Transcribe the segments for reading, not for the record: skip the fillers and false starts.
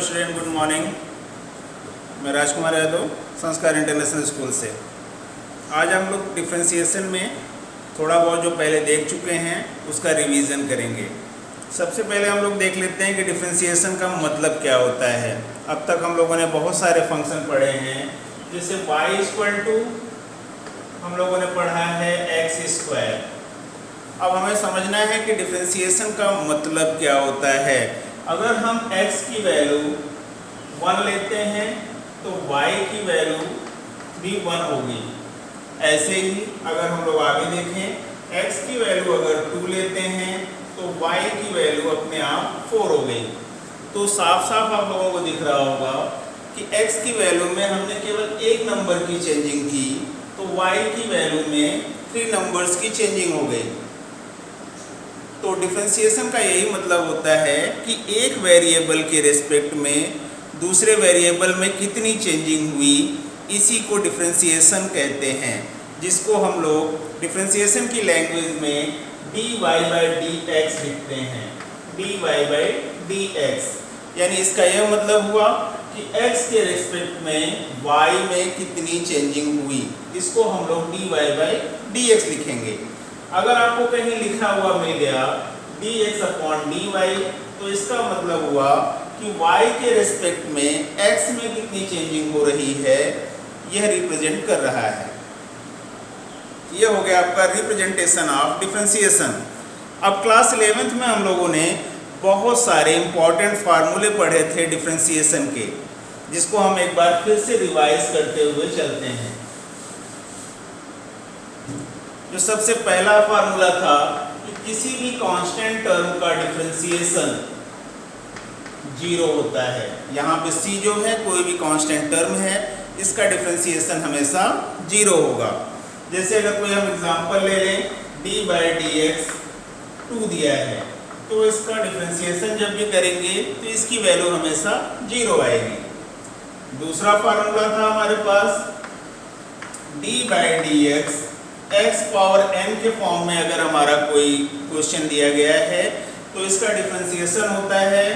Hello student, good morning. मैं राजकुमार यादव संस्कार international school से। आज हम लोग डिफ्रेंशिएशन में थोड़ा बहुत जो पहले देख चुके हैं उसका रिवीजन करेंगे। सबसे पहले हम लोग देख लेते हैं कि डिफ्रेंशिएशन का मतलब क्या होता है। अब तक हम लोगों ने बहुत सारे फंक्शन पढ़े हैं, जैसे y इक्वल टू हम लोगों ने पढ़ा है x स्क्वायर। अब हमें समझना है कि डिफ्रेंशिएशन का मतलब क्या होता है। अगर हम x की वैल्यू 1 लेते हैं तो y की वैल्यू भी 1 होगी। ऐसे ही अगर हम लोग आगे देखें, x की वैल्यू अगर 2 लेते हैं तो y की वैल्यू अपने आप 4 हो गई। तो साफ साफ आप लोगों को दिख रहा होगा कि x की वैल्यू में हमने केवल एक नंबर की चेंजिंग की, तो y की वैल्यू में 3 नंबर्स की चेंजिंग हो गई। तो डिफरेंशिएशन का यही मतलब होता है कि एक वेरिएबल के रिस्पेक्ट में दूसरे वेरिएबल में कितनी चेंजिंग हुई, इसी को डिफरेंशिएशन कहते हैं, जिसको हम लोग डिफरेंशिएशन की लैंग्वेज में dy बाई dx लिखते हैं। dy बाई dx यानी इसका यह मतलब हुआ कि x के रिस्पेक्ट में y में कितनी चेंजिंग हुई, इसको हम लोग dy बाई dx लिखेंगे। अगर आपको कहीं लिखा हुआ मिल गया dx अपॉन dy, तो इसका मतलब हुआ कि y के रिस्पेक्ट में x में कितनी चेंजिंग हो रही है, यह रिप्रेजेंट कर रहा है। यह हो गया आपका रिप्रेजेंटेशन ऑफ डिफरेंशिएशन। अब क्लास 11th में हम लोगों ने बहुत सारे इंपॉर्टेंट फार्मूले पढ़े थे डिफरेंशिएशन के, जिसको हम एक बार फिर से रिवाइज करते हुए चलते हैं। जो सबसे पहला फार्मूला था कि किसी भी कांस्टेंट टर्म का डिफरेंशिएशन 0 होता है। यहाँ पे c जो है कोई भी कांस्टेंट टर्म है, इसका डिफरेंशिएशन हमेशा 0 होगा। जैसे अगर कोई हम एग्जांपल ले लें, d बाई dx 2 दिया है, तो इसका डिफरेंशिएशन जब भी करेंगे तो इसकी वैल्यू हमेशा 0 आएगी। दूसरा फार्मूला था हमारे पास d by dx x power n के फॉर्म में अगर हमारा कोई क्वेश्चन दिया गया है तो इसका डिफरेंशिएशन होता है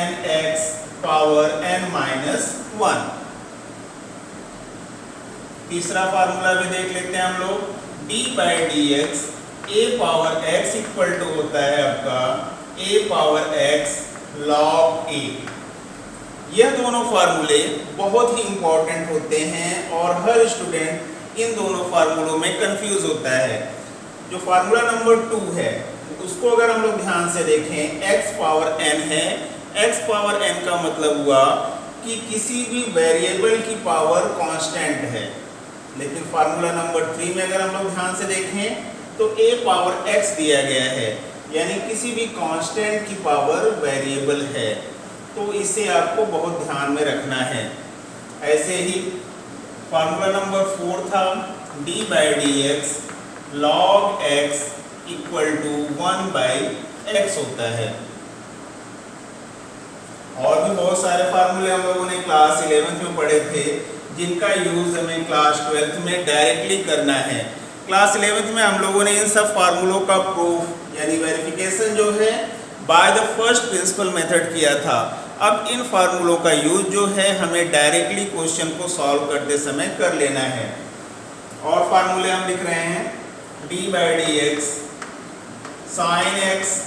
nx पावर n माइनस 1। तीसरा फार्मूला भी देख लेते हैं हम लोग, d by dx a power x equal to होता है आपका a power x log a। यह दोनों फार्मूले बहुत ही इंपॉर्टेंट होते हैं और हर स्टूडेंट इन दोनों फार्मूलों में कंफ्यूज होता है। जो फार्मूला नंबर 2 है उसको अगर हम लोग ध्यान से देखें, x पावर n है। x पावर n का मतलब हुआ कि किसी भी वेरिएबल की पावर कांस्टेंट है। लेकिन फार्मूला नंबर 3 में अगर हम लोग ध्यान से देखें तो a पावर x दिया गया है, यानी किसी भी कांस्टेंट की पावर वेरिएबल है। तो इसे आपको बहुत ध्यान में रखना है। ऐसे ही फार्मूला नंबर 4 था d by dx log x equal to 1 by x होता है। और भी बहुत सारे फार्मूले हम लोगों ने क्लास 11th में पढ़े थे, जिनका यूज हमें क्लास 12th में डायरेक्टली करना है। क्लास 11th में हम लोगों ने इन सब फार्मूलों का प्रूफ यानी वेरिफिकेशन जो है by the first principle method किया था। अब इन फार्मूलों का यूज जो है हमें डायरेक्टली क्वेश्चन को सॉल्व करते समय कर लेना है। और फार्मूले हम लिख रहे हैं, d by dx sine x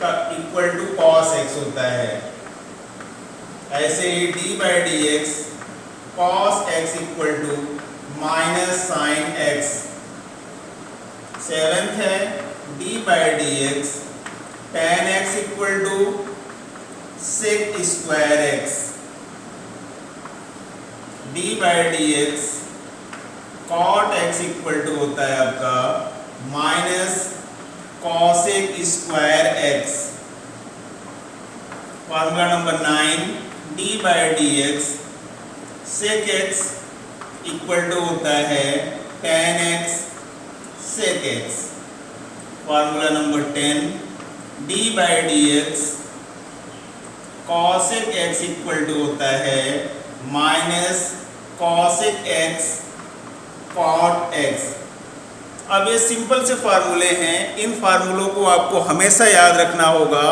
का इक्वल टू कॉस x होता है। ऐसे ही d by dx cos x equal to minus sine x। 7th है d by dx tan x equal to sec square x। d by dx cot x equal to होता है आपका minus cosec square x। Formula number 9 d by dx sec x equal to होता है tan x sec x। Formula number 10 d by dx cosec x equal to होता है minus cosec x cot x। अब ये simple से फार्मूले हैं, इन फार्मूलों को आपको हमेशा याद रखना होगा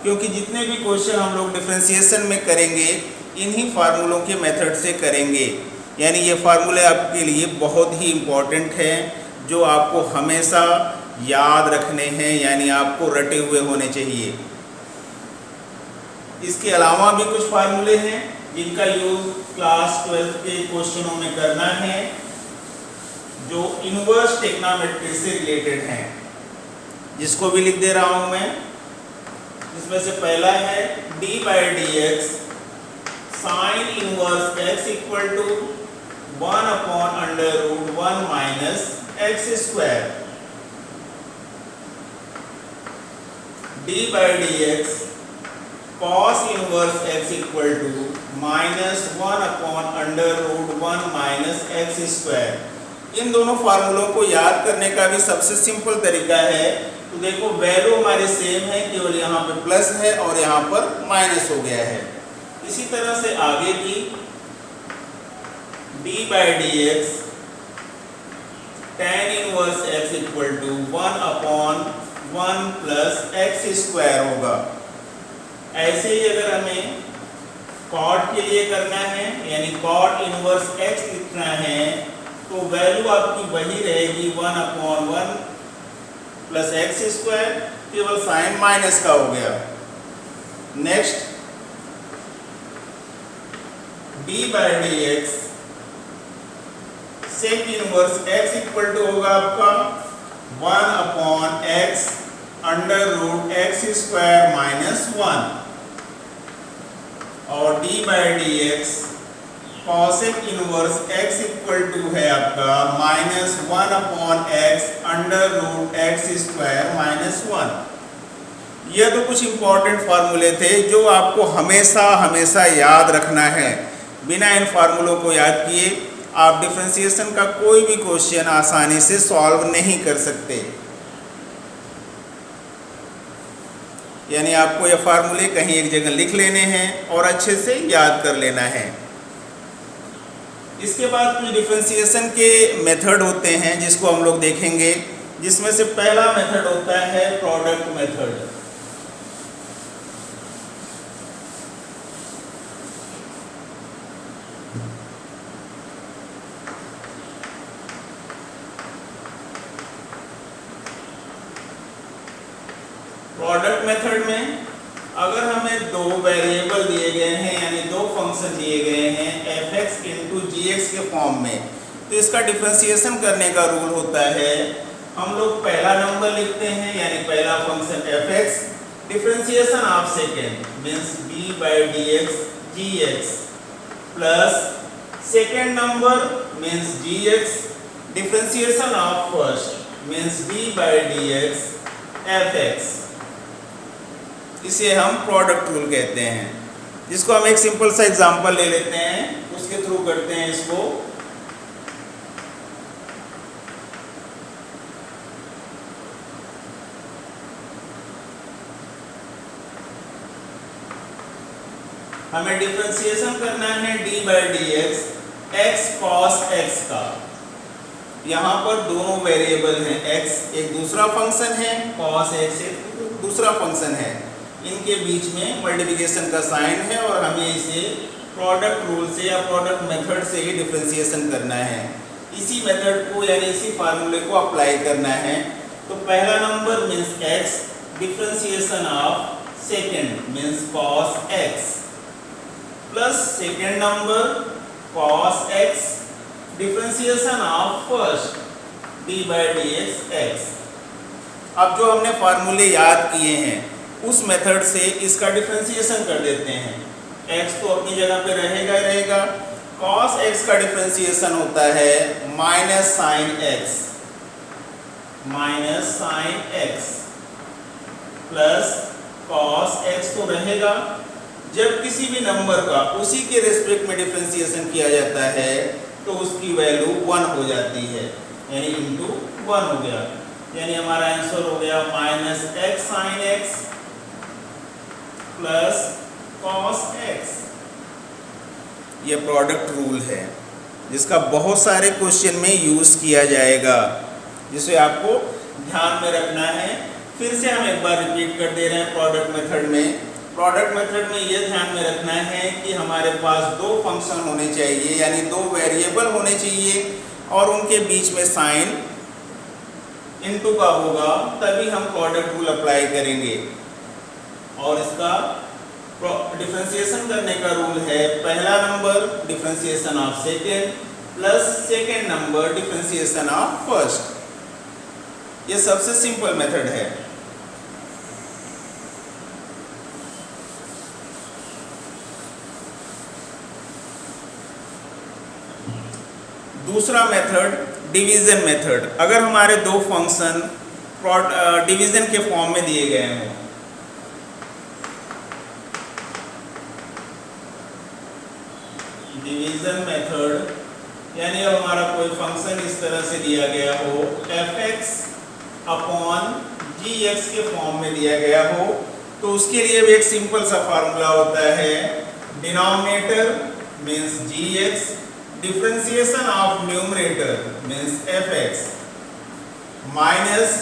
क्योंकि जितने भी क्वेश्चन हम लोग डिफरेंशिएशन में करेंगे इन्हीं फार्मूलों के मेथड से करेंगे। यानी ये फार्मूले आपके लिए बहुत ही इम्पोर्टेंट हैं, जो आपको हमेशा याद रखने हैं, यानी आपको रटे हुए होने चाहिए। इसके अलावा भी कुछ फार्मूले हैं जिनका यूज क्लास 12 के क्वेश्चनों में करना है, जो इनवर्स टेक्नोमेट्री से रिलेटेड हैं, जिसको भी लिख दे रहा हूं मैं। इसमें से पहला है d/dx sine inverse x equal to 1/√1 minus x square. d/dx cos inverse x equal to -1/√1 minus x square. इन दोनों फार्मूलों को याद करने का भी सबसे सिंपल तरीका है। तो देखो वैल्यू हमारे सेम है, केवल यहाँ पे प्लस है और यहाँ पर माइनस हो गया है। इसी तरह से आगे भी d/dx tan inverse x equal to 1/1 plus x square होगा। ऐसे ही अगर हमें कॉट के लिए करना है, यानी कॉट इनवर्स x लिखना है, तो वैल्यू आपकी वही रहेगी 1/1 प्लस एक्स स्क्वायर, केवल साइन माइनस का हो गया। Next d/dx sec inverse x equal to होगा आपका 1/x √x² माइनस 1, और d/dx cosec inverse x equal to है आपका -1/x √x² माइनस 1। ये तो कुछ इंपॉर्टेंट फार्मूले थे जो आपको हमेशा हमेशा याद रखना है। बिना इन फार्मूलों को याद किए आप डिफरेंशिएशन का कोई भी क्वेश्चन आसानी से सॉल्व नहीं कर सकते। यानी आपको ये फार्मूले कहीं एक जगह लिख लेने हैं और अच्छे से याद कर लेना है। इसके बाद कुछ डिफरेंशिएशन के मेथड होते हैं जिसको हम लोग देखेंगे, जिसमें से पहला मेथड होता है प्रोडक्ट मेथड। प्रोडक्ट मेथड में अगर हमें दो वेरिएबल दिए गए हैं, यानी दो फंक्शन दिए गए हैं f(x) × gx के फॉर्म में, तो इसका डिफरेंशिएशन करने का रूल होता है, हम लोग पहला नंबर लिखते हैं, यानी पहला function f(x), differentiation of second means d/dx gx, plus second number means gx, differentiation of first means d/dx f(x). इसे हम प्रोडक्ट रूल कहते हैं, जिसको हम एक सिंपल सा एग्जांपल ले लेते हैं, उसके थ्रू करते हैं इसको। हमें डिफरेंशिएशन करना है d/dx x cos x का। यहाँ पर दोनों वेरिएबल हैं, x एक दूसरा फंक्शन है, cos x एक दूसरा फंक्शन है, इनके बीच में मल्टीप्लिकेशन का साइन है और हमें इसे प्रोडक्ट रूल से या प्रोडक्ट मेथड से ही डिफरेंशिएशन करना है। इसी मेथड को यानी इसी फार्मूले को अप्लाई करना है। तो पहला number means x, differentiation of second means cos x, plus second number cos x, differentiation of first d/dx x। अब जो हमने फार्मूले याद किए हैं उस मेथड से इसका डिफरेंशिएशन कर देते हैं। x तो अपनी जगह पे रहेगा ही रहेगा। cos x का डिफरेंशिएशन होता है minus sine x plus cos x तो रहेगा। जब किसी भी नंबर का उसी के रेस्पेक्ट में डिफरेंशिएशन किया जाता है तो उसकी वैल्यू 1 हो जाती है, यानी इंटू 1 हो गया, यानी हमारा आंसर हो गया -x sin x plus cos x। ये प्रोडक्ट रूल है जिसका बहुत सारे क्वेश्चन में यूज किया जाएगा, जिसे आपको ध्यान में रखना है। फिर से हम एक बार रिपीट कर दे रहे हैं प्रोडक्ट मेथड में। प्रोडक्ट मेथड में ये ध्यान में रखना है कि हमारे पास दो फंक्शन होने चाहिए, यानी दो वेरिएबल होने चाहिए और उनके बीच में साइन इनटू का होगा, तभी हम प्रोडक्ट रूल अप्लाई करेंगे। और इसका डिफरेंशिएशन करने का रूल है पहला number differentiation of second plus second number differentiation of first. ये सबसे सिंपल मेथड है। दूसरा मेथड डिवीजन मेथड। अगर हमारे दो फंक्शन डिवीजन के फॉर्म में दिए गए हों, डिवीजन मेथड यानी अब हमारा कोई फंक्शन इस तरह से दिया गया हो, fx अपॉन gx के फॉर्म में दिया गया हो, तो उसके लिए भी एक सिंपल सा फार्मूला होता है, denominator means gx, differentiation of numerator means fx, minus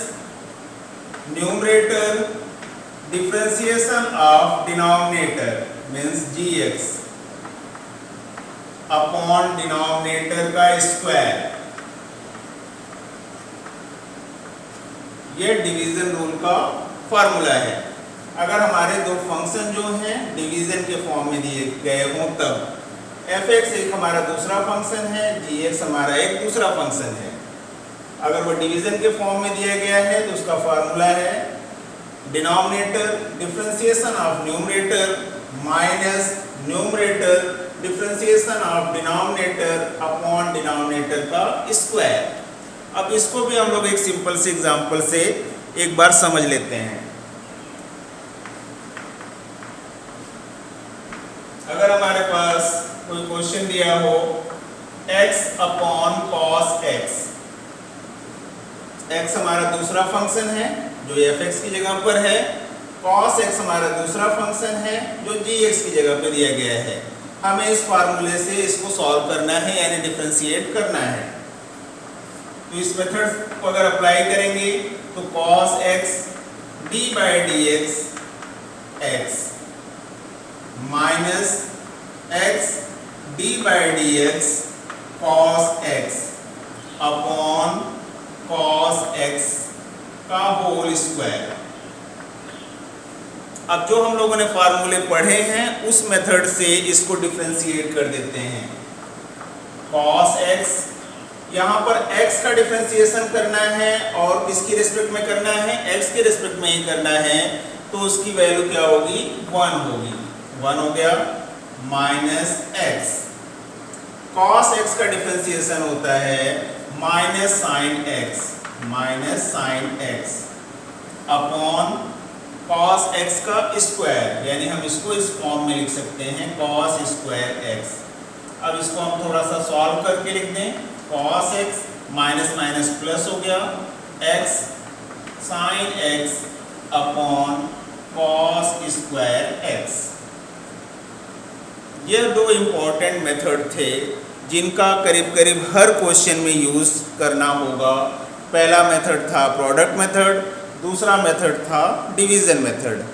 numerator differentiation of denominator means gx upon denominator का स्क्वायर। ये डिवीजन रूल का फॉर्मूला है। अगर हमारे दो फंक्शन जो हैं डिवीजन के फॉर्म में दिए गए हों, तब fx एक हमारा दूसरा फंक्शन है, gx हमारा एक दूसरा फंक्शन है। अगर वो डिवीजन के फॉर्म में दिया गया है तो उसका फॉर्मूला है denominator differentiation of numerator minus numerator differentiation of denominator upon denominator का स्क्वायर। अब इसको भी हम लोग एक सिंपल से एग्जांपल से एक बार समझ लेते हैं। अगर हमारे पास कोई क्वेश्चन दिया हो x upon cos x, x हमारा दूसरा फंक्शन है जो fx की जगह पर है, cos x हमारा दूसरा फंक्शन है जो gx की जगह पर दिया गया है। हमें इस फार्मूले से इसको सॉल्व करना है, यानी डिफरेंशिएट करना है। तो इस मेथड को अगर अप्लाई करेंगे तो cos x d by D x x minus x d by D x cos x upon cos x का होल स्क्वायर। अब जो हम लोगों ने फार्मूले पढ़े हैं उस मेथड से इसको डिफरेंशिएट कर देते हैं। cos x, यहाँ पर x का डिफरेंशिएशन करना है और किसकी रिस्पेक्ट में करना है, x के रिस्पेक्ट में ही करना है, तो उसकी वैल्यू क्या होगी, 1 होगी। 1 हो गया माइनस x। cos x का डिफरेंशिएशन होता है minus sine x upon cos x का स्क्वायर, यानी हम इसको इस फॉर्म में लिख सकते हैं cos स्क्वायर x। अब इसको हम थोड़ा सा सॉल्व करके लिख दें, cos x minus minus plus हो गया x sin x upon cos square x। ये दो इम्पोर्टेंट मेथड थे जिनका करीब करीब हर क्वेश्चन में यूज़ करना होगा। पहला मेथड था प्रोडक्ट मेथड, दूसरा मेथड था डिवीज़न मेथड।